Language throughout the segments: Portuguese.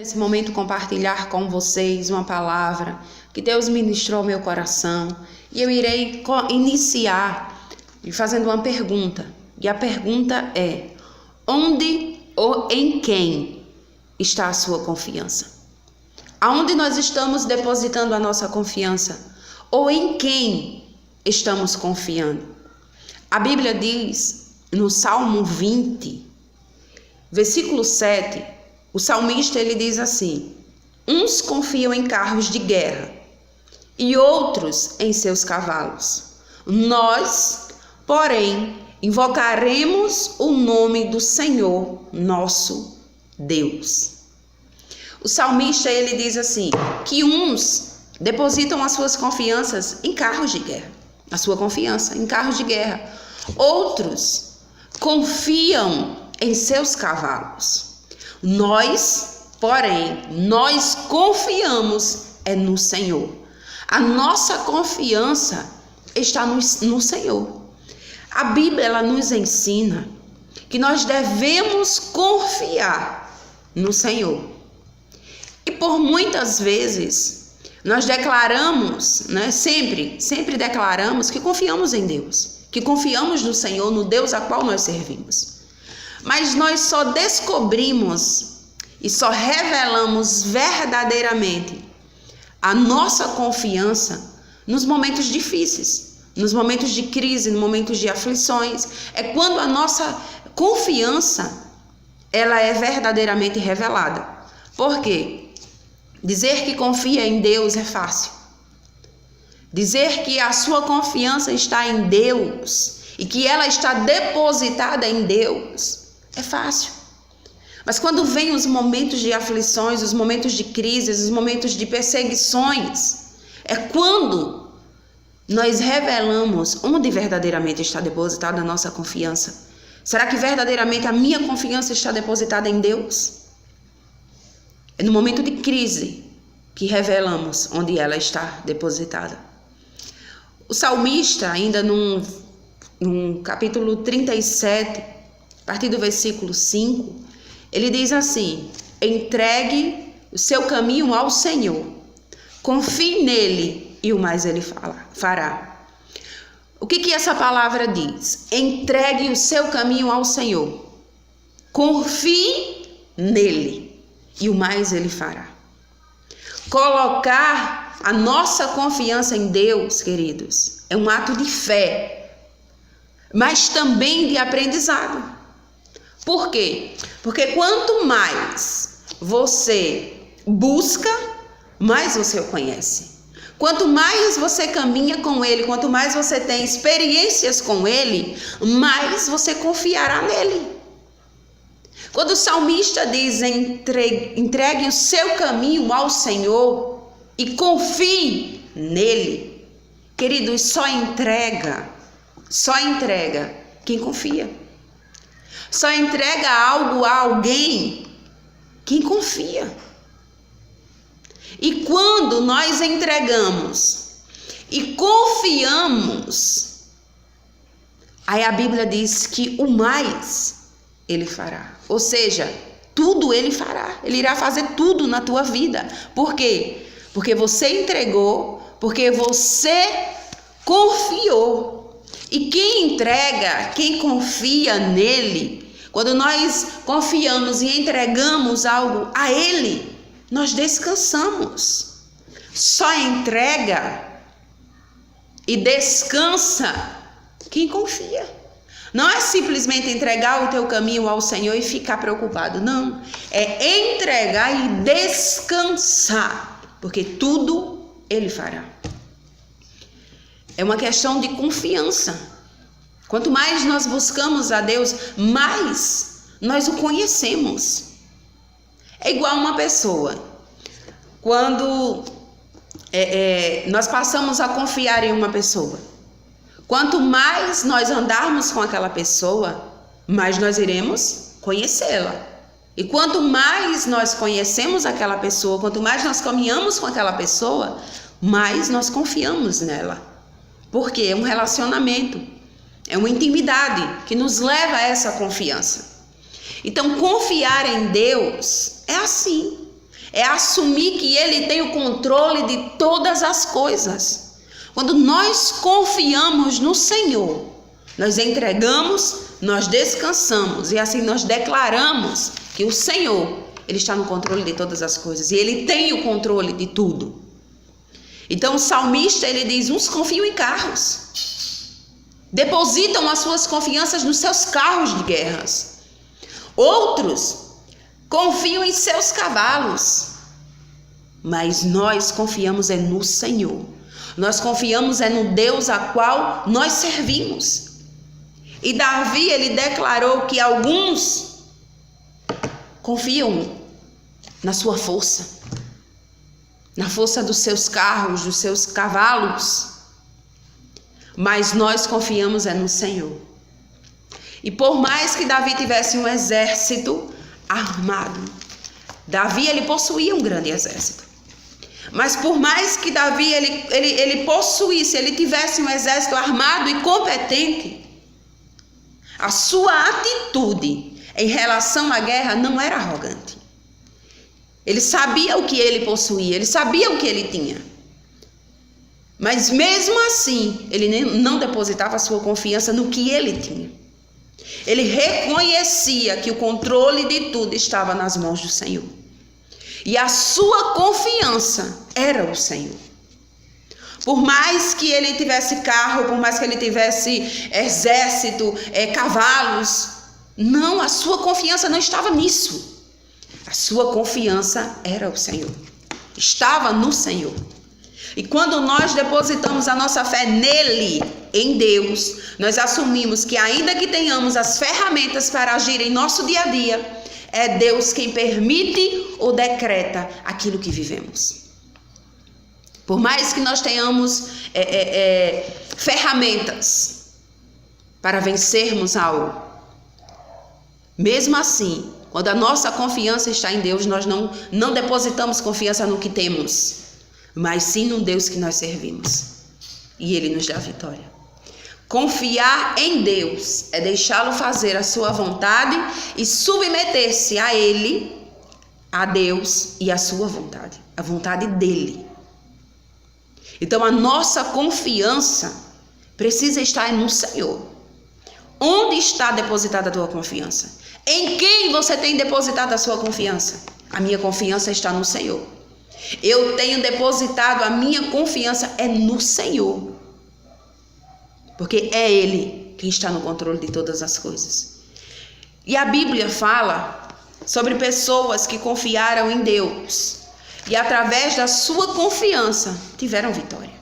Nesse momento compartilhar com vocês uma palavra que Deus ministrou ao meu coração, e eu irei iniciar fazendo uma pergunta, e a pergunta é: onde ou em quem está a sua confiança? Aonde nós estamos depositando a nossa confiança? Ou em quem estamos confiando? A Bíblia diz no Salmo 20, versículo 7, o salmista ele diz assim: uns confiam em carros de guerra e outros em seus cavalos. Nós, porém, invocaremos o nome do Senhor, nosso Deus. O salmista ele diz assim, que uns depositam as suas confianças em carros de guerra, a sua confiança em carros de guerra. Outros confiam em seus cavalos. Nós, porém, nós confiamos no Senhor. A nossa confiança está no Senhor. A Bíblia ela nos ensina que nós devemos confiar no Senhor. E por muitas vezes nós declaramos, sempre declaramos que confiamos em Deus, que confiamos no Senhor, no Deus a qual nós servimos. Mas nós só descobrimos e só revelamos verdadeiramente a nossa confiança nos momentos difíceis, nos momentos de crise, nos momentos de aflições. É quando a nossa confiança ela é verdadeiramente revelada. Por quê? Dizer que confia em Deus é fácil. Dizer que a sua confiança está em Deus e que ela está depositada em Deus é fácil. Mas quando vem os momentos de aflições, os momentos de crises, os momentos de perseguições, é quando nós revelamos onde verdadeiramente está depositada a nossa confiança. Será que verdadeiramente a minha confiança está depositada em Deus? É no momento de crise que revelamos onde ela está depositada. O salmista, ainda no capítulo 37, a partir do versículo 5, ele diz assim: entregue o seu caminho ao Senhor, confie nele e o mais ele fará. O que essa palavra diz? Entregue o seu caminho ao Senhor, confie nele e o mais ele fará. Colocar a nossa confiança em Deus, queridos, é um ato de fé, mas também de aprendizado. Por quê? Porque quanto mais você busca, mais você o conhece. Quanto mais você caminha com Ele, quanto mais você tem experiências com Ele, mais você confiará nele. Quando o salmista diz entregue o seu caminho ao Senhor e confie nele, queridos, só entrega quem confia. Só entrega algo a alguém quem confia. E quando nós entregamos e confiamos, aí a Bíblia diz que o mais ele fará. Ou seja, tudo ele fará. Ele irá fazer tudo na tua vida. Por quê? Porque você entregou, porque você confiou. E quem entrega, quem confia nele, quando nós confiamos e entregamos algo a ele, nós descansamos. Só entrega e descansa quem confia. Não é simplesmente entregar o teu caminho ao Senhor e ficar preocupado, não. É entregar e descansar, porque tudo Ele fará. É uma questão de confiança. Quanto mais nós buscamos a Deus, mais nós o conhecemos. É igual uma pessoa. Quando nós passamos a confiar em uma pessoa, quanto mais nós andarmos com aquela pessoa, mais nós iremos conhecê-la. E quanto mais nós conhecemos aquela pessoa, quanto mais nós caminhamos com aquela pessoa, mais nós confiamos nela. Porque é um relacionamento, é uma intimidade que nos leva a essa confiança. Então, confiar em Deus é assim. É assumir que Ele tem o controle de todas as coisas. Quando nós confiamos no Senhor, nós entregamos, nós descansamos e assim nós declaramos que o Senhor, Ele está no controle de todas as coisas e Ele tem o controle de tudo. Então o salmista, ele diz, uns confiam em carros, depositam as suas confianças nos seus carros de guerras. Outros confiam em seus cavalos, mas nós confiamos é no Senhor. Nós confiamos é no Deus a qual nós servimos. E Davi, ele declarou que alguns confiam na sua força, na força dos seus carros, dos seus cavalos, mas nós confiamos é no Senhor. E por mais que Davi tivesse um exército armado, Davi, ele possuía um grande exército. Mas por mais que Davi ele possuísse, ele tivesse um exército armado e competente, a sua atitude em relação à guerra não era arrogante. Ele sabia o que ele possuía, ele sabia o que ele tinha. Mas mesmo assim, ele não depositava a sua confiança no que ele tinha. Ele reconhecia que o controle de tudo estava nas mãos do Senhor. E a sua confiança era o Senhor. Por mais que ele tivesse carro, por mais que ele tivesse exército, cavalos, não, a sua confiança não estava nisso. A sua confiança era o Senhor. Estava no Senhor. E quando nós depositamos a nossa fé nele, em Deus, nós assumimos que ainda que tenhamos as ferramentas para agir em nosso dia a dia, é Deus quem permite ou decreta aquilo que vivemos. Por mais que nós tenhamos ferramentas para vencermos algo, mesmo assim, quando a nossa confiança está em Deus, nós não depositamos confiança no que temos, mas sim no Deus que nós servimos. E Ele nos dá a vitória. Confiar em Deus é deixá-lo fazer a sua vontade e submeter-se a Ele, a Deus e a sua vontade, a vontade dEle. Então a nossa confiança precisa estar no Senhor. Onde está depositada a tua confiança? Em quem você tem depositado a sua confiança? A minha confiança está no Senhor. Eu tenho depositado a minha confiança no Senhor. Porque é Ele quem está no controle de todas as coisas. E a Bíblia fala sobre pessoas que confiaram em Deus e através da sua confiança tiveram vitória.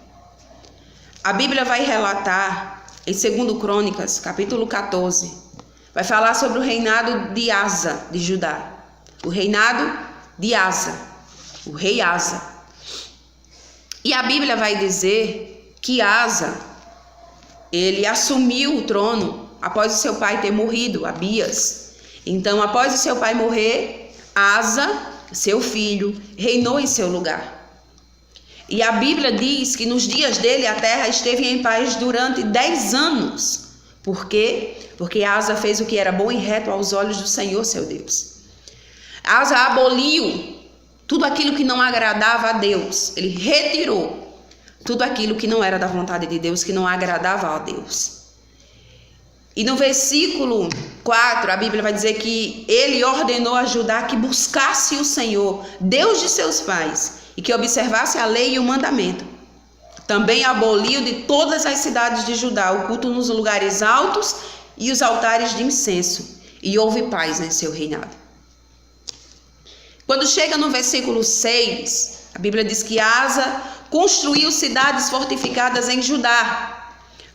A Bíblia vai relatar em 2 Crônicas, capítulo 14, vai falar sobre o reinado de Asa, de Judá. O reinado de Asa, o rei Asa. E a Bíblia vai dizer que Asa, ele assumiu o trono após o seu pai ter morrido, Abias. Então, após o seu pai morrer, Asa, seu filho, reinou em seu lugar. E a Bíblia diz que nos dias dele a terra esteve em paz durante 10 anos. Por quê? Porque Asa fez o que era bom e reto aos olhos do Senhor, seu Deus. Asa aboliu tudo aquilo que não agradava a Deus. Ele retirou tudo aquilo que não era da vontade de Deus, que não agradava a Deus. E no versículo 4, a Bíblia vai dizer que ele ordenou a Judá que buscasse o Senhor, Deus de seus pais, e que observasse a lei e o mandamento. Também aboliu de todas as cidades de Judá o culto nos lugares altos e os altares de incenso, e houve paz em seu reinado. Quando chega no versículo 6, a Bíblia diz que Asa construiu cidades fortificadas em Judá,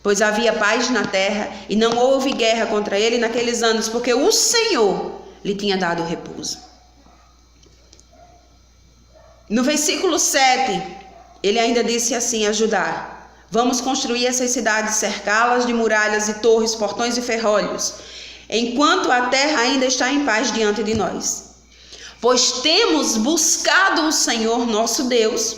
pois havia paz na terra e não houve guerra contra ele naqueles anos, porque o Senhor lhe tinha dado repouso. No versículo 7, ele ainda disse assim a Judá: vamos construir essas cidades, cercá-las de muralhas e torres, portões e ferrolhos, enquanto a terra ainda está em paz diante de nós. Pois temos buscado o Senhor nosso Deus,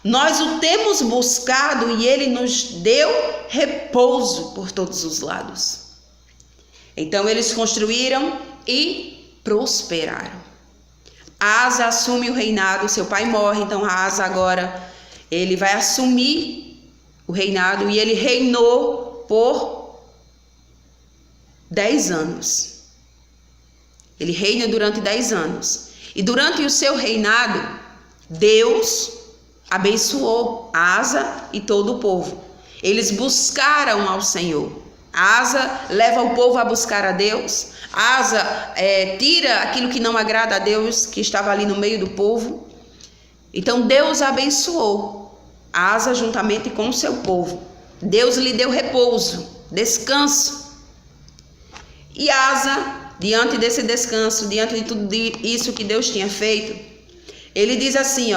nós o temos buscado e ele nos deu repouso por todos os lados. Então eles construíram e prosperaram. Asa assume o reinado, seu pai morre, então Asa agora ele vai assumir o reinado e ele reinou por 10 anos. Ele reina durante 10 anos. E durante o seu reinado, Deus abençoou Asa e todo o povo. Eles buscaram ao Senhor. Asa leva o povo a buscar a Deus. Asa tira aquilo que não agrada a Deus, que estava ali no meio do povo. Então Deus abençoou Asa juntamente com o seu povo. Deus lhe deu repouso, descanso. E Asa, diante desse descanso, diante de tudo isso que Deus tinha feito, ele diz assim,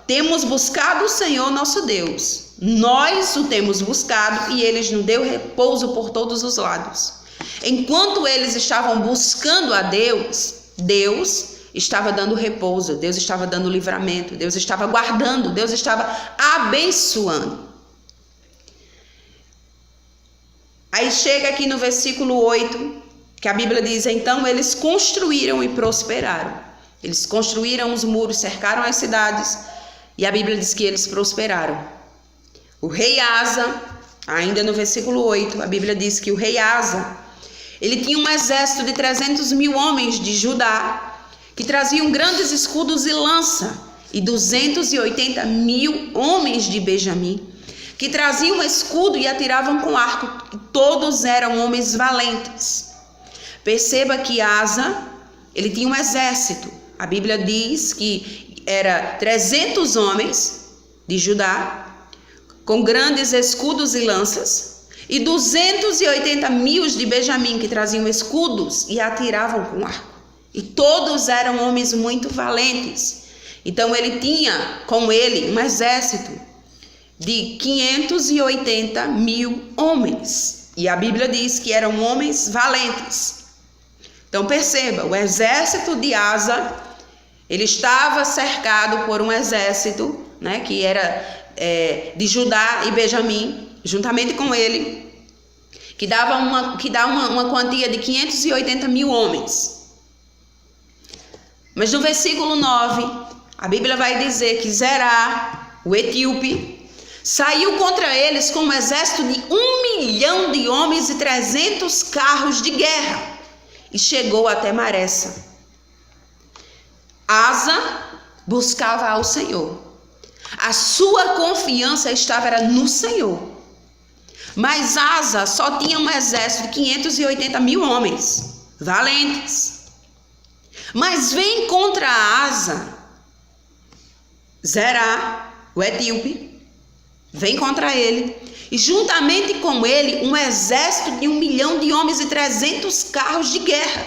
temos buscado o Senhor nosso Deus, nós o temos buscado e ele nos deu repouso por todos os lados. Enquanto eles estavam buscando a Deus, Deus estava dando repouso, Deus estava dando livramento, Deus estava guardando, Deus estava abençoando. Aí chega aqui no versículo 8, que a Bíblia diz, então eles construíram e prosperaram. Eles construíram os muros, cercaram as cidades, e a Bíblia diz que eles prosperaram. O rei Asa, ainda no versículo 8, a Bíblia diz que o rei Asa, ele tinha um exército de 300 mil homens de Judá, que traziam grandes escudos e lança, e 280 mil homens de Benjamim, que traziam escudo e atiravam com arco, todos eram homens valentes. Perceba que Asa, ele tinha um exército. A Bíblia diz que era 300 homens de Judá, com grandes escudos e lanças, e 280 mil de Benjamim, que traziam escudos e atiravam com arco. E todos eram homens muito valentes. Então ele tinha com ele um exército de 580 mil homens. E a Bíblia diz que eram homens valentes. Então perceba, o exército de Asa, ele estava cercado por um exército, que era de Judá e Benjamim, juntamente com ele, que dá uma quantia de 580 mil homens. Mas no versículo 9, a Bíblia vai dizer que Zerá, o etíope, saiu contra eles com um exército de 1 milhão de homens e 300 carros de guerra, e chegou até Maressa. Asa buscava ao Senhor. A sua confiança estava no Senhor. Mas Asa só tinha um exército de 580 mil homens, valentes. Mas vem contra Asa, Zerá, o etíope, vem contra ele, e juntamente com ele um exército de 1 milhão de homens e 300 carros de guerra.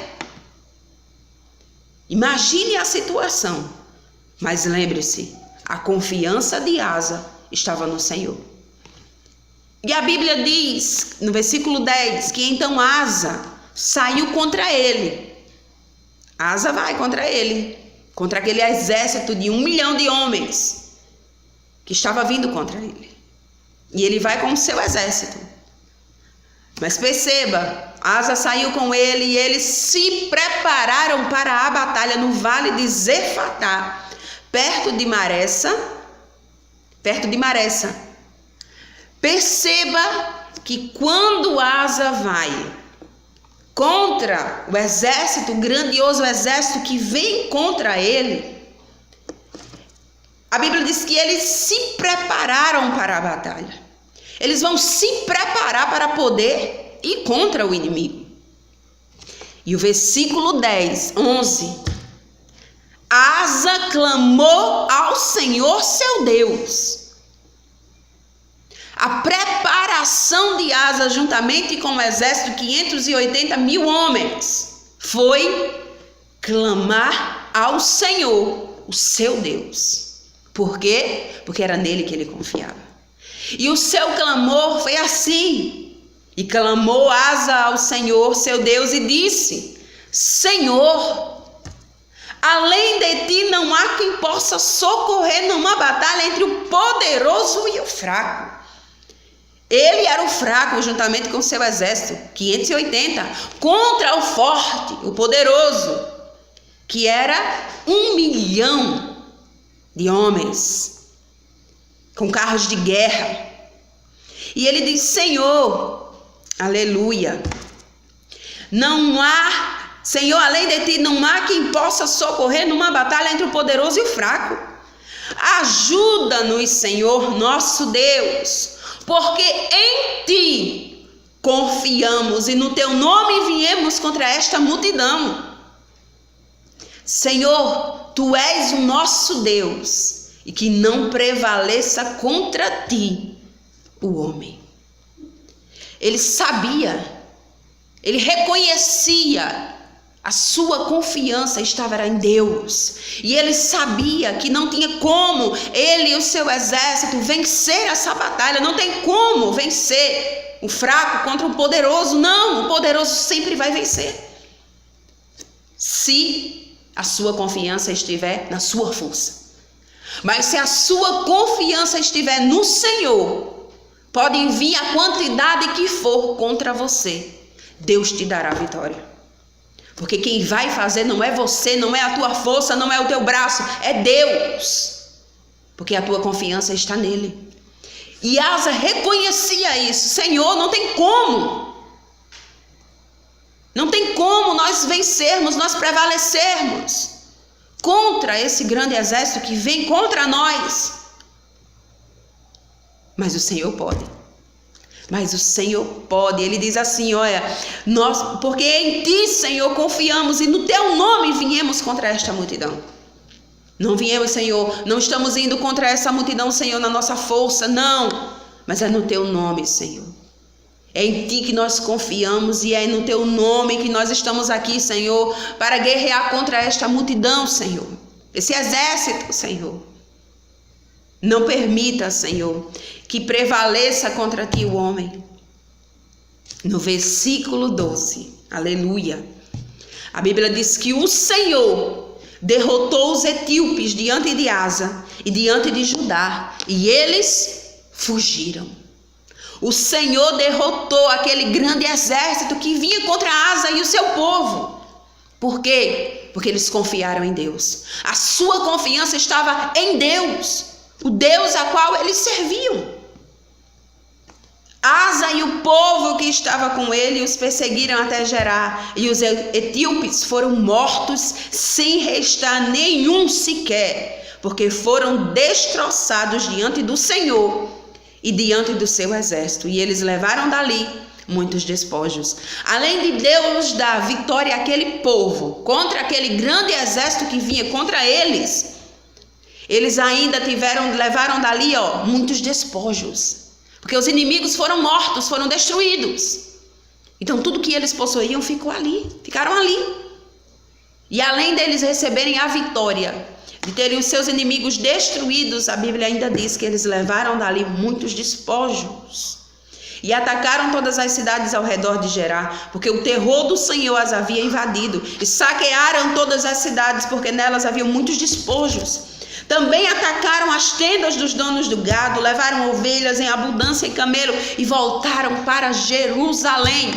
Imagine a situação, mas lembre-se, a confiança de Asa estava no Senhor. E a Bíblia diz, no versículo 10, que então Asa saiu contra ele. Asa vai contra ele, contra aquele exército de 1 milhão de homens que estava vindo contra ele. E ele vai com o seu exército. Mas perceba, Asa saiu com ele e eles se prepararam para a batalha no vale de Zefatá, perto de Maressa. Perceba que quando Asa vai contra o exército, o grandioso exército que vem contra ele, a Bíblia diz que eles se prepararam para a batalha. Eles vão se preparar para poder ir contra o inimigo. E o versículo 11, Asa clamou ao Senhor seu Deus. A preparação de Asa, juntamente com o exército de 580 mil homens, foi clamar ao Senhor, o seu Deus. Por quê? Porque era nele que ele confiava. E o seu clamor foi assim. E clamou Asa ao Senhor, seu Deus, e disse: Senhor, além de ti não há quem possa socorrer numa batalha entre o poderoso e o fraco. Ele era o fraco, juntamente com seu exército, 580, contra o forte, o poderoso. que era 1 milhão de homens com carros de guerra. E ele diz: Senhor, aleluia, não há, Senhor, além de ti, não há quem possa socorrer numa batalha entre o poderoso e o fraco. Ajuda-nos, Senhor, nosso Deus, porque em ti confiamos e no teu nome viemos contra esta multidão. Senhor, tu és o nosso Deus, e que não prevaleça contra ti o homem. Ele sabia, ele reconhecia, a sua confiança estava em Deus, e ele sabia que não tinha como ele e o seu exército vencer essa batalha. Não tem como vencer o fraco contra o poderoso. Não, o poderoso sempre vai vencer, se a sua confiança estiver na sua força. Mas se a sua confiança estiver no Senhor, pode vir a quantidade que for contra você, Deus te dará vitória. Porque quem vai fazer não é você, não é a tua força, não é o teu braço, é Deus. Porque a tua confiança está nele. E Asa reconhecia isso. Senhor, não tem como. Não tem como nós vencermos, nós prevalecermos contra esse grande exército que vem contra nós. Mas o Senhor pode. Mas o Senhor pode. Ele diz assim: olha, nós, porque em ti, Senhor, confiamos e no teu nome viemos contra esta multidão. Não viemos, Senhor, não estamos indo contra essa multidão, Senhor, na nossa força, não. Mas é no teu nome, Senhor. É em ti que nós confiamos e é no teu nome que nós estamos aqui, Senhor, para guerrear contra esta multidão, Senhor. Esse exército, Senhor. Não permita, Senhor, que prevaleça contra ti o homem. No versículo 12, aleluia, a Bíblia diz que o Senhor derrotou os etíopes diante de Asa e diante de Judá, e eles fugiram. O Senhor derrotou aquele grande exército que vinha contra Asa e o seu povo. Por quê? Porque eles confiaram em Deus. A sua confiança estava em Deus, o Deus a qual eles serviam. Asa e o povo que estava com ele os perseguiram até Gerar, e os etíopes foram mortos sem restar nenhum sequer, porque foram destroçados diante do Senhor e diante do seu exército, e eles levaram dali muitos despojos. Além de Deus dar vitória àquele povo contra aquele grande exército que vinha contra eles, eles ainda levaram dali muitos despojos. Porque os inimigos foram mortos, foram destruídos. Então tudo que eles possuíam ficaram ali. E além deles receberem a vitória, de terem os seus inimigos destruídos, a Bíblia ainda diz que eles levaram dali muitos despojos. E atacaram todas as cidades ao redor de Gerar, porque o terror do Senhor as havia invadido. E saquearam todas as cidades, porque nelas haviam muitos despojos. Também atacaram as tendas dos donos do gado, levaram ovelhas em abundância e camelo e voltaram para Jerusalém.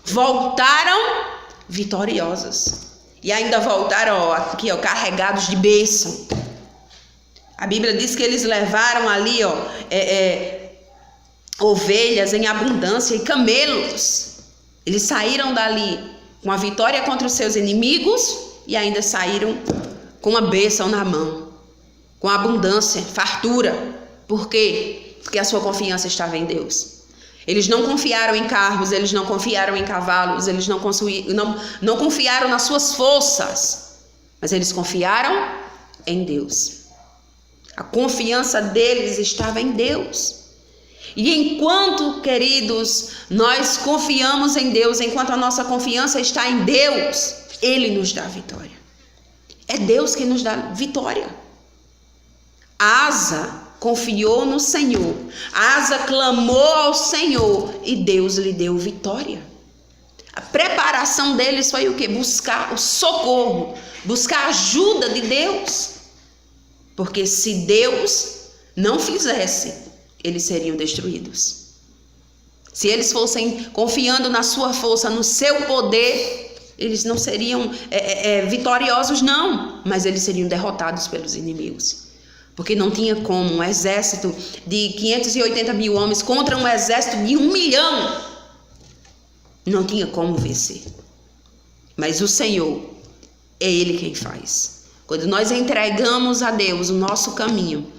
Voltaram vitoriosos. E ainda voltaram aqui, carregados de bênção. A Bíblia diz que eles levaram ali, ovelhas em abundância e camelos. Eles saíram dali com a vitória contra os seus inimigos e ainda saíram com uma bênção na mão. Com abundância, fartura. Por quê? Porque a sua confiança estava em Deus. Eles não confiaram em carros, eles não confiaram em cavalos, eles não confiaram nas suas forças, mas eles confiaram em Deus. A confiança deles estava em Deus. E enquanto, queridos, nós confiamos em Deus, enquanto a nossa confiança está em Deus, Ele nos dá vitória. É Deus que nos dá vitória. Asa confiou no Senhor. Asa clamou ao Senhor e Deus lhe deu vitória. A preparação deles foi o quê? Buscar o socorro, buscar a ajuda de Deus. Porque se Deus não fizesse, eles seriam destruídos. Se eles fossem confiando na sua força, no seu poder, Eles não seriam vitoriosos, não, mas eles seriam derrotados pelos inimigos. Porque não tinha como um exército de 580 mil homens contra um exército de 1 milhão. Não tinha como vencer. Mas o Senhor, é Ele quem faz. Quando nós entregamos a Deus o nosso caminho,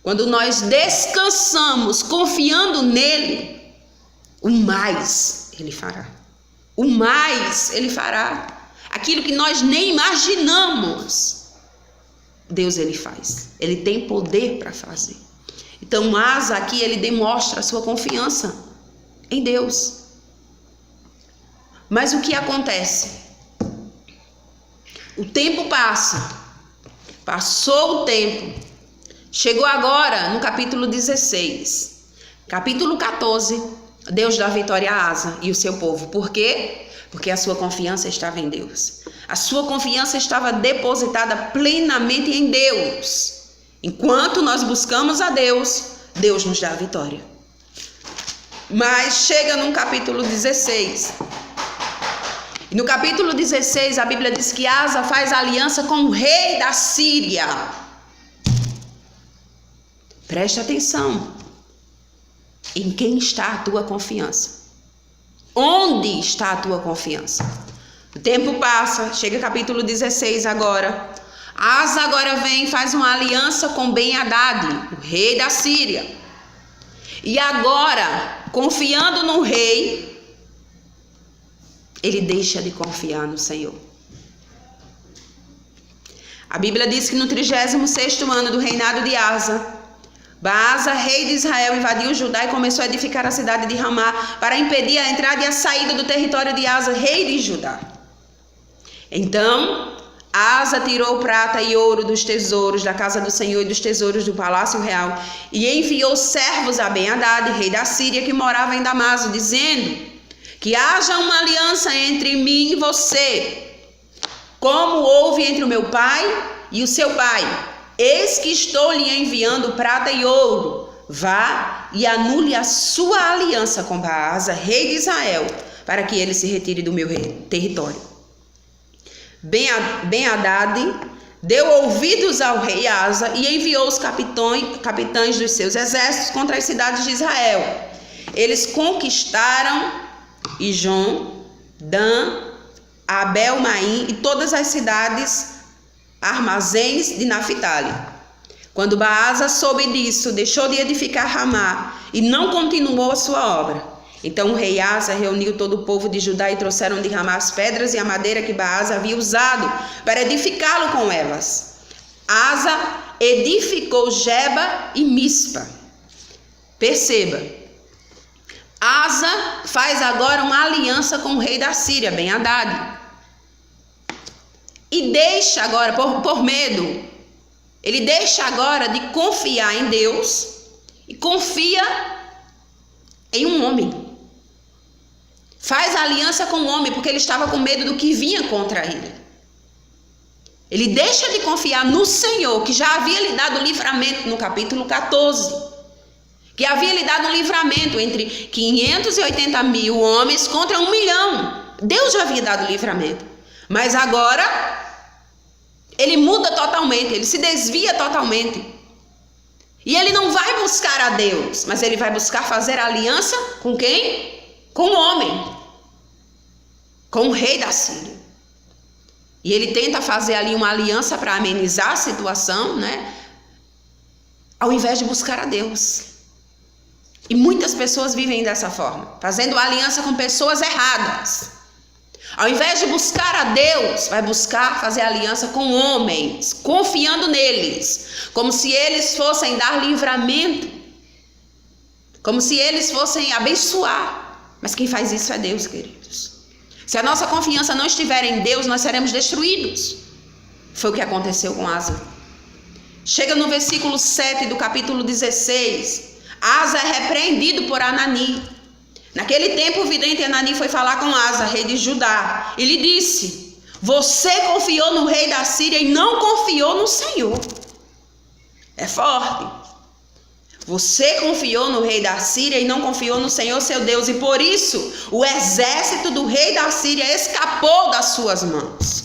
quando nós descansamos confiando nele, o mais Ele fará. O mais Ele fará. Aquilo que nós nem imaginamos, Deus Ele faz. Ele tem poder para fazer. Então Asa aqui, ele demonstra a sua confiança em Deus. Mas o que acontece? O tempo passa. Passou o tempo. Chegou agora no capítulo 16. Capítulo 14, Deus dá vitória a Asa e o seu povo. Por quê? Porque a sua confiança estava em Deus. A sua confiança estava depositada plenamente em Deus. Enquanto nós buscamos a Deus, Deus nos dá a vitória. Mas chega no capítulo 16. E no capítulo 16, a Bíblia diz que Asa faz aliança com o rei da Síria. Preste atenção. Em quem está a tua confiança? Onde está a tua confiança? O tempo passa, chega capítulo 16 agora. Asa agora vem e faz uma aliança com Ben-Hadad, o rei da Síria. E agora, confiando no rei, ele deixa de confiar no Senhor. A Bíblia diz que no 36º ano do reinado de Asa, Baasa, rei de Israel, invadiu Judá e começou a edificar a cidade de Ramá para impedir a entrada e a saída do território de Asa, rei de Judá. Então, Asa tirou prata e ouro dos tesouros da casa do Senhor e dos tesouros do palácio real e enviou servos a Ben-Hadad, rei da Síria, que morava em Damasco, dizendo que haja uma aliança entre mim e você, como houve entre o meu pai e o seu pai. Eis que estou lhe enviando prata e ouro. Vá e anule a sua aliança com Baasa, rei de Israel, para que ele se retire do meu território. Ben-Hadad deu ouvidos ao rei Asa e enviou os capitães dos seus exércitos contra as cidades de Israel. Eles conquistaram Ijon, Dan, Abel-Maim e todas as cidades armazéns de Naphtali. Quando Baasa soube disso, deixou de edificar Ramá e não continuou a sua obra. Então o rei Asa reuniu todo o povo de Judá e trouxeram de Ramá as pedras e a madeira que Baasa havia usado para edificá-lo com elas. Asa edificou Geba e Mispa. Perceba, Asa faz agora uma aliança com o rei da Síria, Ben-Hadad. E deixa agora, por medo, ele deixa agora de confiar em Deus e confia em um homem. Faz aliança com um homem porque ele estava com medo do que vinha contra ele. Ele deixa de confiar no Senhor, que já havia lhe dado livramento no capítulo 14. Que havia lhe dado um livramento entre 580 mil homens contra 1 milhão. Deus já havia dado livramento. Mas agora ele muda totalmente, ele se desvia totalmente. E ele não vai buscar a Deus, mas ele vai buscar fazer aliança com quem? Com o homem. Com o rei da Síria. E ele tenta fazer ali uma aliança para amenizar a situação, né? Ao invés de buscar a Deus. E muitas pessoas vivem dessa forma, fazendo aliança com pessoas erradas. Ao invés de buscar a Deus, vai buscar fazer aliança com homens, confiando neles, como se eles fossem dar livramento, como se eles fossem abençoar. Mas quem faz isso é Deus, queridos. Se a nossa confiança não estiver em Deus, nós seremos destruídos. Foi o que aconteceu com Asa. Chega no versículo 7 do capítulo 16. Asa é repreendido por Anani. Naquele tempo, o vidente Anani foi falar com Asa, rei de Judá, e lhe disse: você confiou no rei da Síria e não confiou no Senhor. É forte. Você confiou no rei da Síria e não confiou no Senhor seu Deus, e por isso o exército do rei da Síria escapou das suas mãos.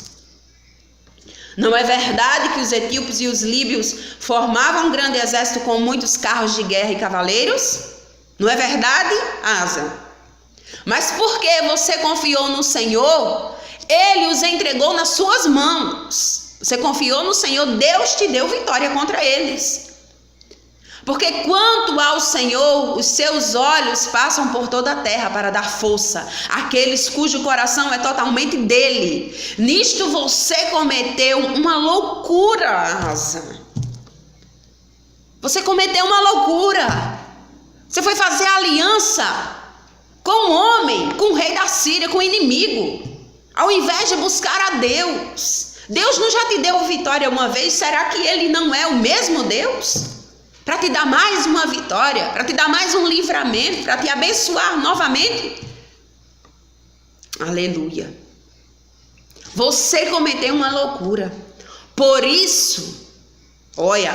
Não é verdade que os etíopes e os líbios formavam um grande exército com muitos carros de guerra e cavaleiros? Não é verdade, Asa? Mas porque você confiou no Senhor, Ele os entregou nas suas mãos. Você confiou no Senhor, Deus te deu vitória contra eles. Porque quanto ao Senhor, os seus olhos passam por toda a terra para dar força àqueles cujo coração é totalmente dele. Nisto você cometeu uma loucura, Asa. Você cometeu uma loucura. Você foi fazer aliança com o homem, com o rei da Síria, com o inimigo, ao invés de buscar a Deus. Deus não já te deu vitória uma vez? Será que Ele não é o mesmo Deus? Para te dar mais uma vitória, para te dar mais um livramento, para te abençoar novamente? Aleluia. Você cometeu uma loucura. Por isso, olha,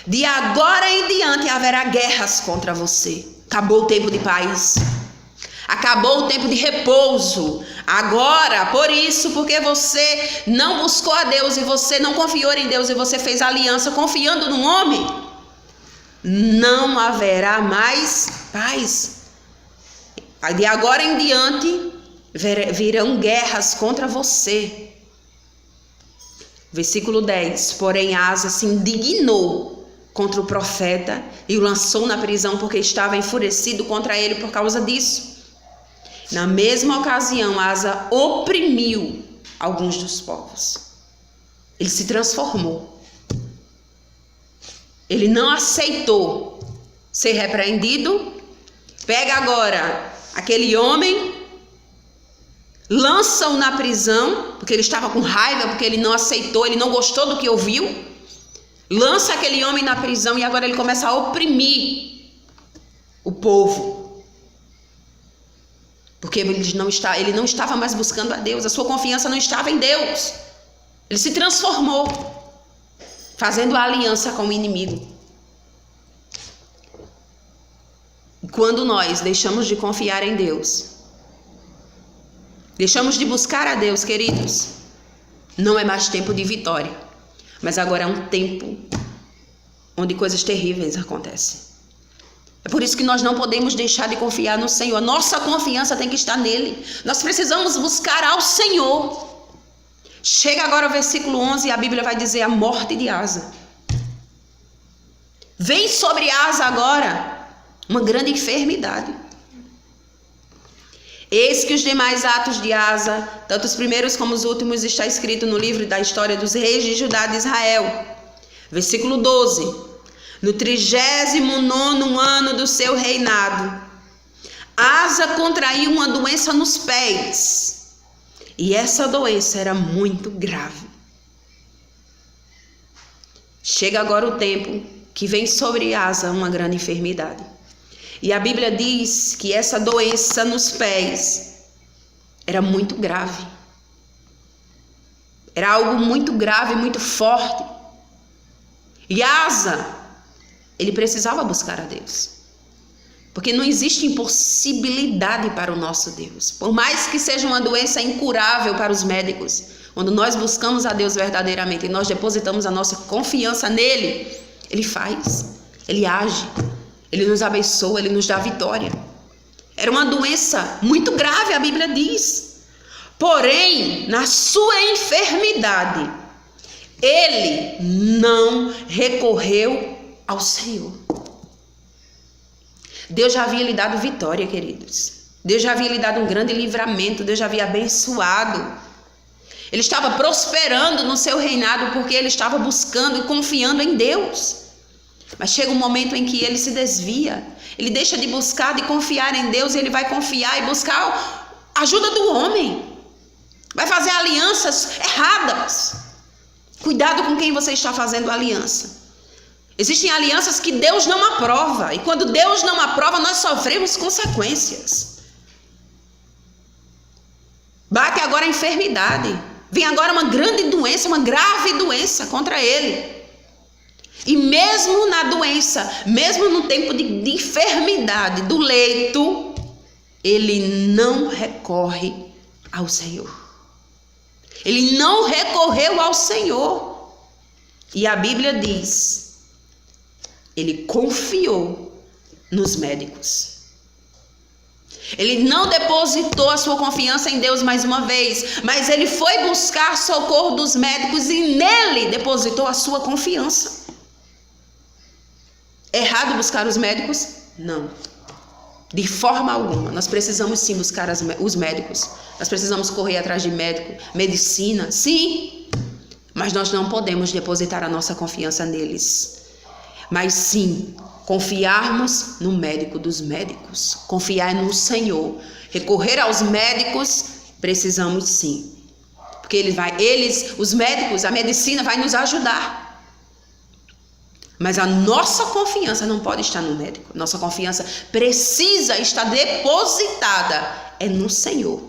de agora em diante haverá guerras contra você. Acabou o tempo de paz. Acabou o tempo de repouso. Agora, por isso, porque você não buscou a Deus e você não confiou em Deus e você fez aliança confiando no homem, não haverá mais paz. De agora em diante virão guerras contra você. Versículo 10. Porém Asa se indignou contra o profeta e o lançou na prisão, porque estava enfurecido contra ele por causa disso. Na mesma ocasião, Asa oprimiu alguns dos povos. Ele se transformou. Ele não aceitou ser repreendido. Pega agora aquele homem, lança-o na prisão, porque ele estava com raiva, porque ele não aceitou, ele não gostou do que ouviu. Lança aquele homem na prisão e agora ele começa a oprimir o povo. Porque ele não estava mais buscando a Deus, a sua confiança não estava em Deus. Ele se transformou, fazendo a aliança com o inimigo. E quando nós deixamos de confiar em Deus, deixamos de buscar a Deus, queridos, não é mais tempo de vitória, mas agora é um tempo onde coisas terríveis acontecem. É por isso que nós não podemos deixar de confiar no Senhor. Nossa confiança tem que estar nele. Nós precisamos buscar ao Senhor. Chega agora o versículo 11 e a Bíblia vai dizer a morte de Asa. Vem sobre Asa agora uma grande enfermidade. Eis que os demais atos de Asa, tanto os primeiros como os últimos, está escrito no livro da história dos reis de Judá e de Israel. Versículo 12. No 39º ano do seu reinado, Asa contraiu uma doença nos pés, e essa doença era muito grave. Chega agora o tempo que vem sobre Asa uma grande enfermidade. E a Bíblia diz que essa doença nos pés era muito grave. Era algo muito grave, muito forte. E Asa, ele precisava buscar a Deus. Porque não existe impossibilidade para o nosso Deus. Por mais que seja uma doença incurável para os médicos, quando nós buscamos a Deus verdadeiramente e nós depositamos a nossa confiança nele, ele faz, ele age, ele nos abençoa, ele nos dá vitória. Era uma doença muito grave, a Bíblia diz. Porém, na sua enfermidade, ele não recorreu ao Senhor. Deus já havia lhe dado vitória, queridos. Deus já havia lhe dado um grande livramento. Deus já havia abençoado. Ele estava prosperando no seu reinado porque ele estava buscando e confiando em Deus. Mas chega um momento em que ele se desvia. Ele deixa de buscar, de confiar em Deus. Ele vai confiar e buscar a ajuda do homem. Vai fazer alianças erradas. Cuidado com quem você está fazendo aliança. Existem alianças que Deus não aprova. E quando Deus não aprova, nós sofremos consequências. Bate agora a enfermidade. Vem agora uma grande doença, uma grave doença contra ele. E mesmo na doença, mesmo no tempo de enfermidade do leito, ele não recorre ao Senhor. Ele não recorreu ao Senhor. E a Bíblia diz, ele confiou nos médicos. Ele não depositou a sua confiança em Deus mais uma vez, mas ele foi buscar socorro dos médicos e nele depositou a sua confiança. É errado buscar os médicos? Não. De forma alguma. Nós precisamos sim buscar os médicos. Nós precisamos correr atrás de médico, medicina, sim. Mas nós não podemos depositar a nossa confiança neles. Mas sim, confiarmos no médico dos médicos. Confiar no Senhor. Recorrer aos médicos, precisamos sim. Porque os médicos, a medicina vai nos ajudar. Mas a nossa confiança não pode estar no médico. Nossa confiança precisa estar depositada no Senhor.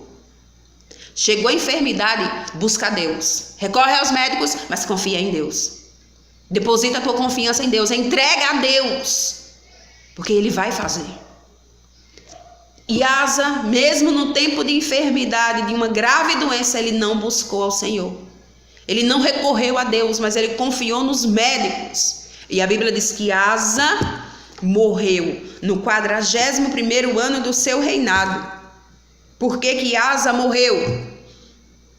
Chegou a enfermidade, busca a Deus. Recorre aos médicos, mas confia em Deus. Deposita a tua confiança em Deus. Entrega a Deus. Porque Ele vai fazer. E Asa, mesmo no tempo de enfermidade, de uma grave doença, ele não buscou ao Senhor. Ele não recorreu a Deus, mas ele confiou nos médicos. E a Bíblia diz que Asa morreu no 41º ano do seu reinado. Por que Asa morreu?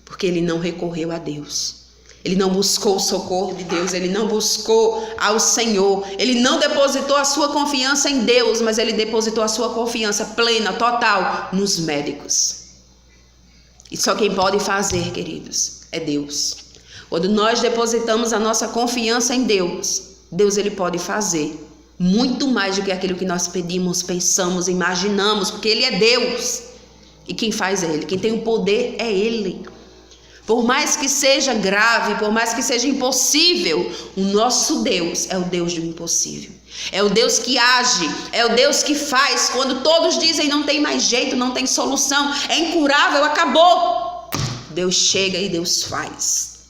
Porque ele não recorreu a Deus. Ele não buscou o socorro de Deus, ele não buscou ao Senhor. Ele não depositou a sua confiança em Deus, mas ele depositou a sua confiança plena, total, nos médicos. E só quem pode fazer, queridos, é Deus. Quando nós depositamos a nossa confiança em Deus, Deus ele pode fazer muito mais do que aquilo que nós pedimos, pensamos, imaginamos, porque Ele é Deus. E quem faz é Ele, quem tem o poder é Ele. Por mais que seja grave, por mais que seja impossível, o nosso Deus é o Deus do impossível. É o Deus que age, é o Deus que faz. Quando todos dizem não tem mais jeito, não tem solução, é incurável, acabou. Deus chega e Deus faz.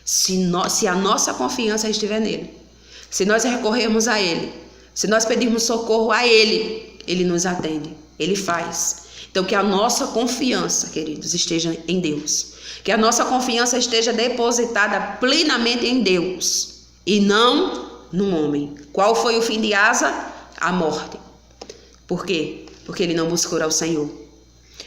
Se a nossa confiança estiver nele, se nós recorrermos a Ele, se nós pedirmos socorro a Ele, Ele nos atende, Ele faz. Então que a nossa confiança, queridos, esteja em Deus. Que a nossa confiança esteja depositada plenamente em Deus e não no homem. Qual foi o fim de Asa? A morte. Por quê? Porque ele não buscou ao Senhor.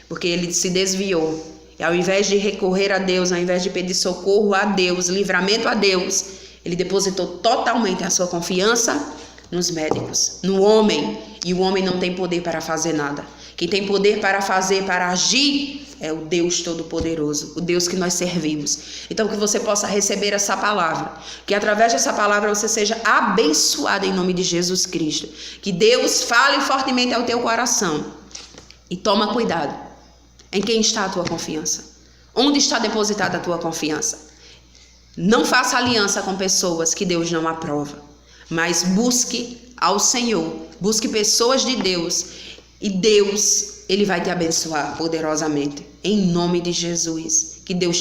Porque ele se desviou. E ao invés de recorrer a Deus, ao invés de pedir socorro a Deus, livramento a Deus, ele depositou totalmente a sua confiança nos médicos, no homem. E o homem não tem poder para fazer nada. Quem tem poder para fazer, para agir, é o Deus Todo-Poderoso, o Deus que nós servimos. Então que você possa receber essa palavra, que através dessa palavra você seja abençoado em nome de Jesus Cristo. Que Deus fale fortemente ao teu coração. E toma cuidado em quem está a tua confiança. Onde está depositada a tua confiança? Não faça aliança com pessoas que Deus não aprova, mas busque ao Senhor, busque pessoas de Deus e Deus, Ele vai te abençoar poderosamente, em nome de Jesus. Que Deus